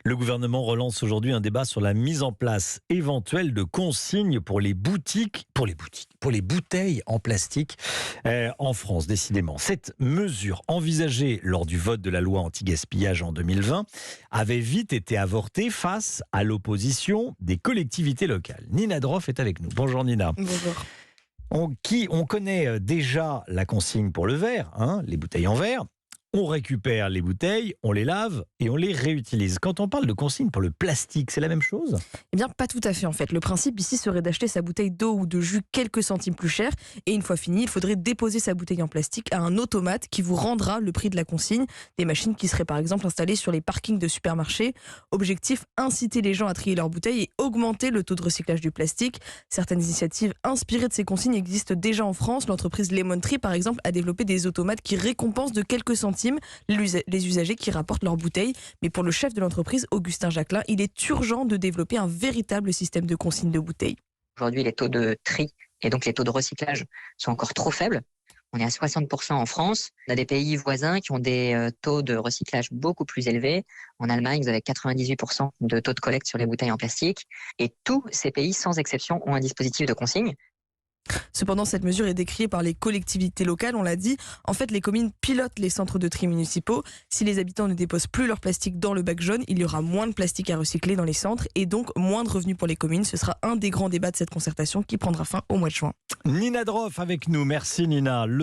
Le gouvernement relance aujourd'hui un débat sur la mise en place éventuelle de consignes pour les bouteilles en plastique en France, décidément. Cette mesure envisagée lors du vote de la loi anti-gaspillage en 2020 avait vite été avortée face à l'opposition des collectivités locales. Nina Droff est avec nous. Bonjour Nina. Bonjour. On connaît déjà la consigne pour le verre, les bouteilles en verre. On récupère les bouteilles, on les lave et on les réutilise. Quand on parle de consigne pour le plastique, c'est la même chose ? Eh bien, pas tout à fait en fait. Le principe ici serait d'acheter sa bouteille d'eau ou de jus quelques centimes plus cher. Et une fois fini, il faudrait déposer sa bouteille en plastique à un automate qui vous rendra le prix de la consigne. Des machines qui seraient par exemple installées sur les parkings de supermarchés. Objectif, inciter les gens à trier leurs bouteilles et augmenter le taux de recyclage du plastique. Certaines initiatives inspirées de ces consignes existent déjà en France. L'entreprise Lemon Tree, par exemple, a développé des automates qui récompensent de quelques centimes les usagers qui rapportent leurs bouteilles. Mais pour le chef de l'entreprise, Augustin Jacquelin, il est urgent de développer un véritable système de consigne de bouteilles. Aujourd'hui, les taux de tri et donc les taux de recyclage sont encore trop faibles. On est à 60% en France. On a des pays voisins qui ont des taux de recyclage beaucoup plus élevés. En Allemagne, vous avez 98% de taux de collecte sur les bouteilles en plastique. Et tous ces pays, sans exception, ont un dispositif de consigne. Cependant, cette mesure est décriée par les collectivités locales, on l'a dit. En fait, les communes pilotent les centres de tri municipaux. Si les habitants ne déposent plus leur plastique dans le bac jaune, il y aura moins de plastique à recycler dans les centres et donc moins de revenus pour les communes. Ce sera un des grands débats de cette concertation qui prendra fin au mois de juin. Nina Droff avec nous. Merci Nina.